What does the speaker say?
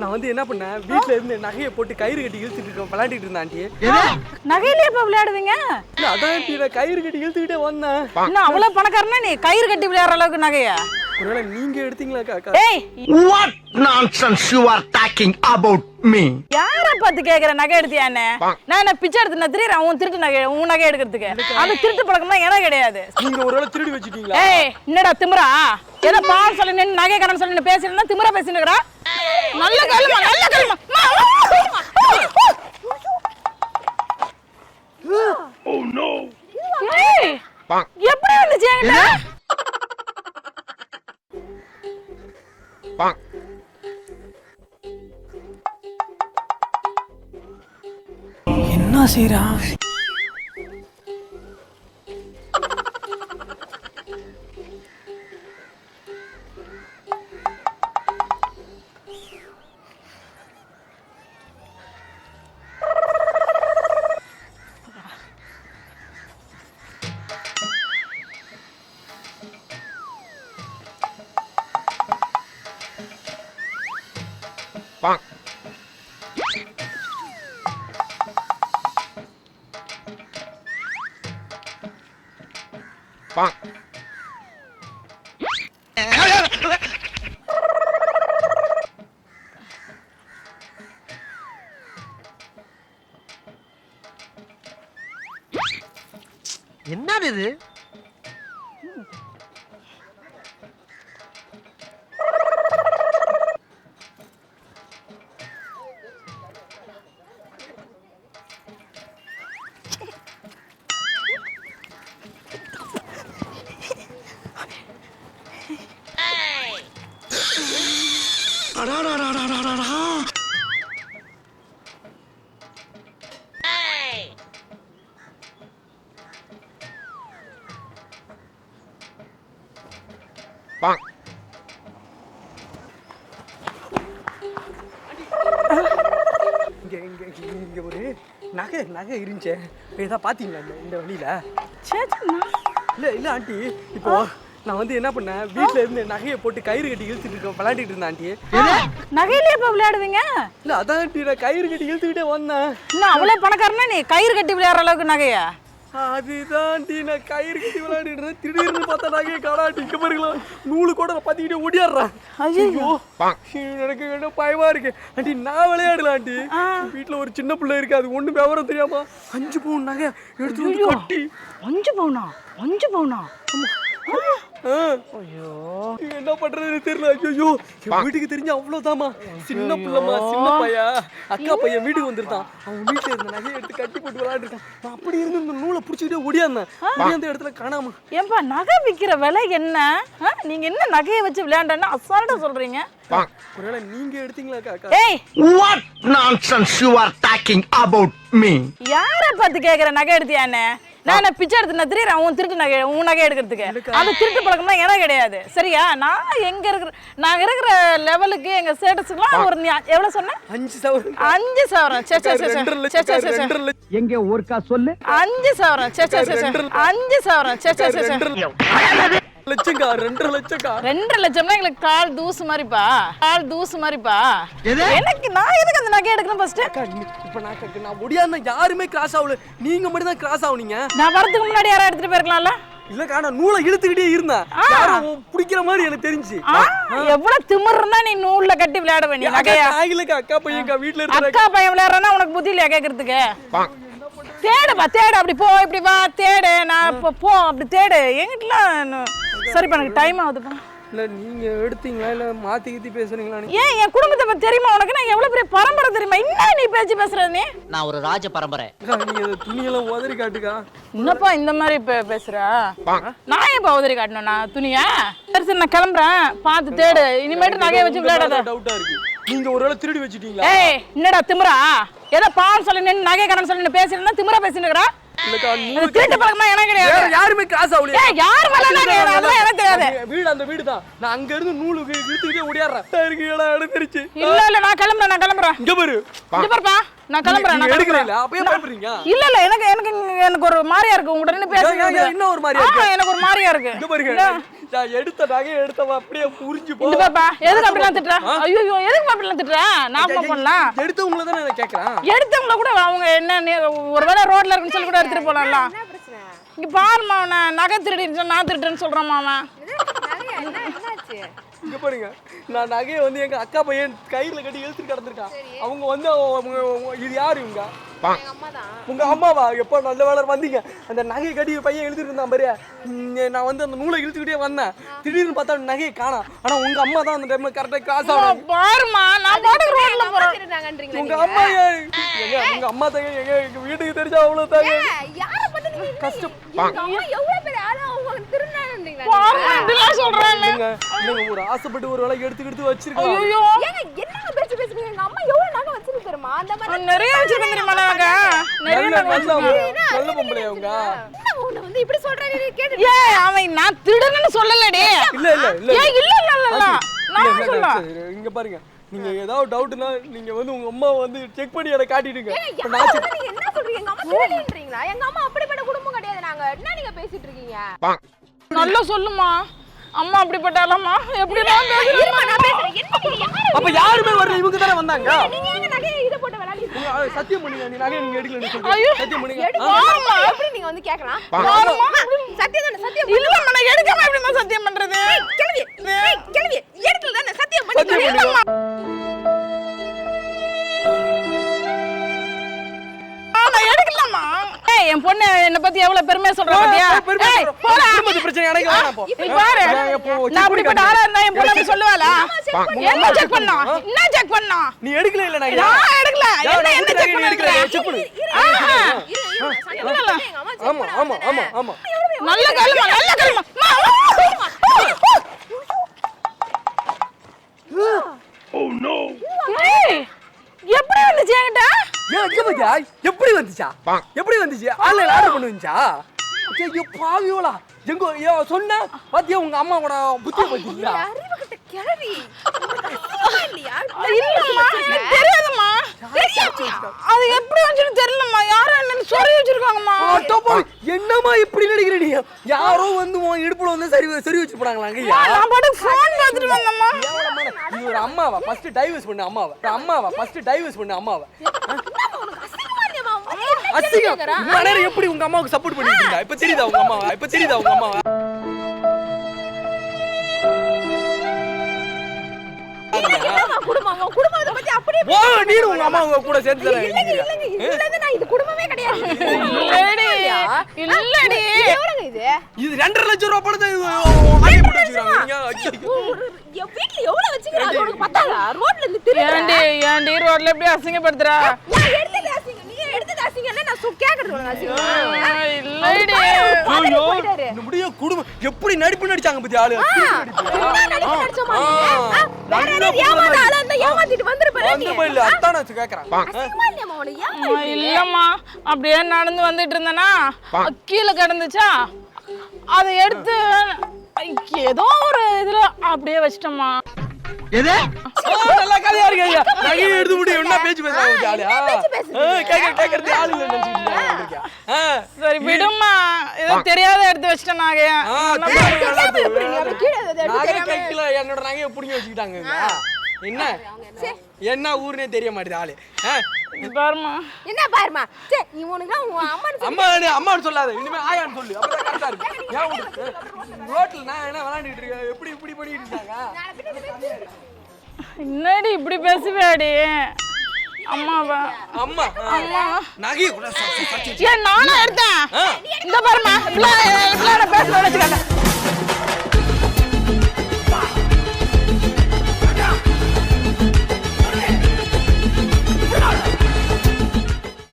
நான் வந்து என்ன பண்ணேன், வீட்ல இருந்து நகையை போட்டு கயிறு கட்டி இழுத்துட்டு இருக்கேன், விளையாடிட்டு இருந்தேன் ஆண்டி. நகையிலேயே இப்ப விளையாடுவீங்க? இல்ல அதான் ஆண்டி, நான் கயிறு கட்டி இழுத்துக்கிட்டே வந்தேன். இன்னும் அவ்வளவு பணக்காரனா நீ கயிறு கட்டி விளையாடுற அளவுக்கு நகையா? ஒருவேளை நீங்க எடுத்தீங்களா காக்கா? ஏய், What nonsense you are talking about me? யார பார்த்து கேக்குற நகை எடுத்தியானே? நான் என்ன பிச்சை எடுத்து நான் திரியறேன் உன் திருட்டு நகை உன் நகை எடுக்கிறதுக்கு. அது திருட்டு பழக்கம்லாம் எனக்கு கிடையாது. நீங்க ஒருவேளை திருடி வச்சிட்டீங்களா? ஏய், என்னடா திமிரா? ஏதோ பால் சொல்லி நின்னு நகை கடன் சொல்லி நின்னு பேசினா திமிரா பேசினுக்கறா? நல்ல கல்மா நல்ல கல்மா. Oh no! ஏய், எப்படி வந்துச்சு என்கிட்ட? என்ன செய்றா? என்னது இது? இங்க ஒரு நகை இருந்துச்சே, ஏதா பாத்தீங்களா இந்த வழியில? இல்ல ஆண்டி, இப்போ நான் வந்து என்ன பண்ணேன், வீட்ல இருந்து நகையை போட்டு கயிறு கட்டி இழுத்துட்டு இருக்கேன், விளையாடிட்டு இருந்தேன் ஆண்டி. நகையிலேயே இப்ப விளையாடுவீங்க? இல்ல அதான் ஆண்டி, நான் கயிறு கட்டி இழுத்துக்கிட்டே வந்தேன். இன்னும் அவ்வளவு பணக்காரனா நீ கயிறு கட்டி விளையாடுற அளவுக்கு நகையா? அதுதான் ஆண்டி, நான் கயிறு கட்டி விளையாடிட்டு இருந்தேன், திடீர்னு பார்த்தா நகையை காணாட்டி. இங்க பாருங்களா, நூலு கூட பாத்திக்கிட்டே ஓடியாடுறேன். ஐயோ, எனக்கு என்ன பயமா இருக்கு ஆண்டி. நான் விளையாடல ஆண்டி, வீட்டுல ஒரு சின்ன பிள்ளை இருக்கு, அது ஒண்ணு விவரம் தெரியாம 5 பவுன் நகை எடுத்து வந்து கட்டி. 5 பவுனா? 5 பவுனா? ஐயோ, என்ன பண்றதுன்னு தெரியல. ஐயோ, என் வீட்டுக்கு தெரிஞ்ச அவ்வளவுதாமா. சின்ன பிள்ளைமா, சின்ன பையன், அக்கா பையன் வீட்டுக்கு வந்துருந்தான். அவன் வீட்டுல இருந்த நகையை எடுத்து கட்டி போட்டு விளையாடுறான். நான் அப்படி இருந்து இந்த நூலை புடிச்சுக்கிட்டே ஓடியாந்தேன். ஓடியாந்த இடத்துல காணாம. ஏன்பா நகை விக்கிற விலை என்ன? நீங்க என்ன நகையை வச்சு விளையாண்டா அசால்ட்டா சொல்றீங்க? ஒருவேளை நீங்க எடுத்தீங்களா காக்கா? ஏய், What nonsense you are talking about me? யார பார்த்து கேக்குற நகை எடுத்தியானே? நான் என்ன பிச்சை எடுத்து நான் திரியறேன் உன் திருட்டு நகை உன் நகை எடுக்கிறதுக்கு. அது திருட்டு பழக்கம்லாம் எனக்கு கிடையாது. சரியா? நான் எங்க இருக்கிற நாங்க இருக்கிற லெவலுக்கு எங்க ஸ்டேட்டஸ்க்குலாம் ஒரு எவ்வளவு சொன்ன? 5 சவரன். 5 சவரன். சே சே சே. எங்க ஒருக்கா சொல்லு. 5 சவரன். சே சே சே. 5 சவரன். சே சே சே. 2 லட்சம்க்கா. 2 லட்சம்க்கா. 2 லட்சம்னா எங்களுக்கு கால் தூசு மாதிரிப்பா. கால் தூசு மாதிரிப்பா. எனக்கு நான் எதுக்கு அந்த நகை எடுக்கணும் ஃபர்ஸ்ட்? இப்ப நான் ஒடியாந்த யாருமே கிராஸ் ஆகல, நீங்க மட்டும் தான் கிராஸ் ஆவீங்க. நான் வரதுக்கு முன்னாடி யாரா எடுத்துட்டு போயிருக்கலாம்ல? இல்லக்கா, நான் நூலை இழுத்துக்கிட்டே இருந்தேன், யாரோ பிடிக்கிற மாதிரி எனக்கு தெரிஞ்சு. எவ்வளவு திமிர்னா நீ நூல்ல கட்டி விளையாட வேண்டிய நகையா? இல்லக்கா, அக்கா பையன் வீட்டுல இருக்க. அக்கா பையன் விளையாடுறா உனக்கு புத்தி இல்லையா கேக்குறதுக்கு? தேடுப்பா, தேடு, அப்படி போ, இப்படி வா, தேடு. நான் இப்போ போ, அப்படி தேடு. எங்கிட்டலாம் சரிப்பா, எனக்கு டைம் ஆகுதுப்பா. இல்ல நீங்க எடுத்தீங்களா இல்ல மாத்தி கித்தி பேசுறீங்களா? ஏன் என் குடும்பத்தை பத்தி தெரியுமா உனக்கு? நான் எவ்வளவு பெரிய பரம்பரை தெரியுமா? இன்னும் நீ பேச்சு பேசுற நீ? நான் ஒரு ராஜ பரம்பரை. நீங்க துணியெல்லாம் உதறி காட்டுக்கா. என்னப்பா இந்த மாதிரி பேசுற? நான் ஏன் உதறி காட்டணும் நான் துணியா? சரி சரி, நான் கிளம்புறேன். பார்த்து தேடு, இனிமேட்டு நகையை வச்சு விளையாடாத. டவுட்டா இருக்கு, நீங்க ஒருவேளை திருடி வச்சிட்டீங்களா? ஏய், என்னடா திமிரா? ஏதோ பால் சொல்லி நின்னு நகை கடன் சொல்லி நின்னு பேசினா திமிரா பேசினுக்கறா? இல்லக்கா, திருட்டு பழக்கமா எனக்கு கிடையாது. யாருமே கிராஸ் ஆகலையா? ஏய், யார் மேல அதெல்லாம் எனக்கு தெரியாது. வீடு அந்த வீடு தான், நான் அங்க இருந்து நூலு இழுத்துக்கிட்டே ஓடியாறேன். இருக்குடா, எடுத்துருச்சு. இல்ல இல்ல, நான் கிளம்புறேன். இங்க பாரு, இங்க பாருப்பா, நான் கிளம்புறேன். நான் எடுக்கறேன். அப்பவே பயப்படுறீங்க? இல்ல இல்ல, எனக்கு எனக்கு எனக்கு ஒரு மாதிரியா இருக்கு உங்ககிட்ட நின்னு பேசுறது. என்ன ஒரு மாதிரியா இருக்கு? எனக்கு ஒரு மாதிரியா இருக்கு. இங்க பாருங்க, நான் எடுத்த நகையை எடுத்தவன் அப்படியே புரிஞ்சு போ. இந்த பாப்பா எதுக்கு அப்படிலாம் திட்டுற? ஐயோ எதுக்கு அப்படிலாம் திட்டுற? நாம பண்ணலாம். எடுத்தவங்கள தானே நான் கேக்குறேன். எடுத்தவங்கள கூட அவங்க என்ன ஒருவேளை ரோட்ல இருக்குன்னு சொல்லி கூட எடுத்துட்டு போலாம்ல. என்ன பிரச்சனை? இங்க பாருமா அவன் நகை திருடிட்டு நான் திருடுறேன்னு சொல்றாமா அவன். என்னாச்சு? இங்க பாருங்க, நான் நகையை வந்து எங்க அக்கா பையன் கயிறுல கட்டி இழுத்துட்டு கிடந்திருக்கான். அவங்க வந்து இது யாரு இவங்க? எங்க அம்மா தான். உங்க அம்மாவா? எப்போ நல்ல வேலை வந்தீங்க. அந்த நகையை கட்டி பையன் இழுத்துட்டு இருந்தான் பாரு. நான் வந்து அந்த நூலை இழுத்துக்கிட்டே வந்தேன். திடீர்னு பார்த்தா நகையை காணோம். ஆனா உங்க அம்மா தான் அந்த டைம்ல கரெக்டா கிராஸ் ஆகும். பாருமா நான் பாட்டுக்கு ரோட்ல போறேன். திருடுறாங்கன்றீங்களா உங்க நீங்க? அம்மா உங்க அம்மா தாங்க எங்க வீட்டுக்கு தெரிஞ்சா அவ்வளவு தாங்க யார பத்தி நீங்க கஷ்டம். எங்க அம்மா எவ்வளவு பெரிய ஆளா அவங்க திருடுறாங்கன்றீங்களா? பாருமா இப்படிலாம் சொல்றாங்க. இல்லைங்க, ஒரு ஆசைப்பட்டு ஒரு வேலை எடுத்து வச்சிருக்கோம். ஐயோ ஏங்க என்னங்க பேசுறீங்க? எங்க அம்மா எவ்வளவு நகை வச்சிருக்கு தெரியுமா? அந்த மாதிரி நிறைய வச்சிருக்கேன் தெரியுமா நகை? நிறைய நகை வச்சிருக்கேன். நல்ல பொம்பளை அவங்க. என்ன உன்னை வந்து இப்படி சொல்றாங்க? நீ கேட்டு ஏய் அவன் நான் திருடன்னு சொல்லலடி. இல்ல ஏய் இல்ல நான் சொல்ல. இங்க பாருங்க, நீங்க ஏதாவது டவுட்னா நீங்க வந்து உங்க அம்மா வந்து செக் பண்ணி அதை காட்டிடுங்க. இப்ப நான் யார பத்தி நீங்க என்ன சொல்றீங்க? எங்க அம்மா திருடுறீங்களா? எங்க அம்மா அப்படிப்பட்ட குடும்பம் கிடையாது. நாங்க என்ன நீங்க பேசிட்டு இருக்கீங்க? நல்லா சொல்லுமா. அம்மா அப்படிப்பட்டாலாமா? எப்படிலாம் இருமா, நான் பேசுறேன். என்ன நீங்க யார அப்ப யாருமே வரல, இவங்க தானே வந்தாங்க. நீங்க எங்க நகையை இத போட்டு விளையாடிட்டு உங்க சத்தியம் பண்ணுங்க, நீ நகையை நீங்க எடுக்கலன்னு ஐயோ. சொல்றீங்க. சத்தியம் பண்ணுங்க. எடுக்க எப்படி நீங்க வந்து கேக்கலாம்? சத்தியம் தானே? சத்தியம் இல்ல நான் எடுக்காம எப்படிமா சத்தியம் பண்றது? கிளவி கிளவி எடுக்கல தானே? சத்தியம் பண்ணி சத்தியம் பண்ணுங்க. நான் எடுக்கலாமா? ஏய் என் பொண்ணு என்ன பத்தி எவ்வளவு பெருமையா சொல்றா பாத்தியா? ஏய் போடா. குடும்பத்து பிரச்சனை எனக்கு வேணாம் போ. நீ பாரு. நான் இப்போ நான் அப்படிப்பட்ட ஆளா இருந்தா என் பொண்ணு அப்படி சொல்லுவாளா? என்ன செக் பண்ணா? என்ன செக் பண்ணா? நீ எடுக்கல இல்ல நகை. நான் எடுக்கல. என்ன செக் நீ எடுக்கல, பண்ணா? செக் பண்ணு. எங்க அம்மா ஆமா. நல்ல காலமா நல்ல காலமா. ஏய் எப்படி வந்துச்சு என்கிட்ட? எப்படி வந்துச்சா? எப்படி வந்துச்சு? ஆன்லைன் ஆர்டர் பண்ணுவீங்களா? ஐயோ பாவியோலா. எங்க சொன்ன பாத்தியா உங்க அம்மா கூட புத்தி வச்சிருக்கா? அறிவுகிட்ட கிளவி இல்லையா? இல்லம்மா எனக்கு தெரியாதும்மா. அது எப்படி வந்துச்சுன்னு தெரியலம்மா. யாரோ என்ன சொறி வச்சிருக்காங்கம்மா. என்னம்மா இப்படி நடிக்கிற நீ? யாரோ வந்து உன் இடுப்புல வந்து சரி வச்சு போறாங்களாங்க. நான் பாட்டுக்கு ஃபோன் பார்த்துட்டு வந்தம்மா. நீ ஒரு அம்மாவா? ஃபர்ஸ்ட் டைவர்ஸ் பண்ணு அம்மாவை. உனக்கு அசிங்கமா இல்லையா? அசிங்கம். இவ்வளவு நேரம் எப்படி உங்க அம்மாவுக்கு சப்போர்ட் பண்ணிட்டு இருந்தா? இப்ப தெரியுதா உங்க அம்மாவா? குடும்பம் குடும்பத்தை பத்தி அப்படியே ஓ நீ உங்க அம்மா கூட சேர்ந்து தர. இல்லங்க இதுல இருந்து நான் இது குடும்பமே கிடையாது. இல்லடி. எவ்வளவுங்க இது? இது 2.5 லட்சம் ரூபாய் பணத்தை ஆகி போட்டு வச்சிருக்காங்க. நீங்க வீட்ல எவ்வளவு வச்சிருக்காங்க? உனக்கு பத்தாதா? ரோட்ல இருந்து திருடுற. ஏன்டி ரோட்ல எப்படி அசிங்கப்படுத்துறா? நான் எடுத்து அசிங்க, நீ எடுத்து அசிங்கல நான் கேக்குறேன் அசிங்க. இல்லடி. ஐயோ இந்த முடிய குடும்பம் எப்படி நடிப்பு நடிச்சாங்க பத்தி ஆளு. இல்லம்மா அப்படியே நடந்து வந்துட்டு இருந்தேனா கீழே கிடந்துச்சா அதை எடுத்து ஏதோ ஒரு இதுல அப்படியே வச்சிட்டோம்மா. எது? நல்ல கதையா இருக்கு ஐயா. நகையை எடுத்து முடியும் என்ன பேச்சு பேசுறாங்க ஆளு. கேக்குறது ஆளு இல்ல நினைச்சிட்டு. சரி விடுமா. ஏதோ தெரியாத எடுத்து வச்சிட்டேன் நகைய. நகை கைக்குல என்னோட நகையை புடிங்கி வச்சுக்கிட்டாங்க. என்ன ஊருனே தெரிய மாட்டேது ஆளு. பாருமா என்ன பாருமா? சே நீ உனக்கு அம்மான்னு சொல்லாத, இனிமே ஆயான்னு சொல்லு. அப்பதான் கரெக்டா இருக்கு. ஏன் ரோட்ல நான் என்ன விளையாண்டுட்டு இருக்கேன்? எப்படி இப்படி பண்ணிட்டு இருக்காங்க? என்னடி இப்படி பேசுவேடி? அம்மாவா? அம்மா நகையை கூட ஏன் நானா எடுத்தேன்? இந்த பாருமா பேச வச்சுக்காங்க.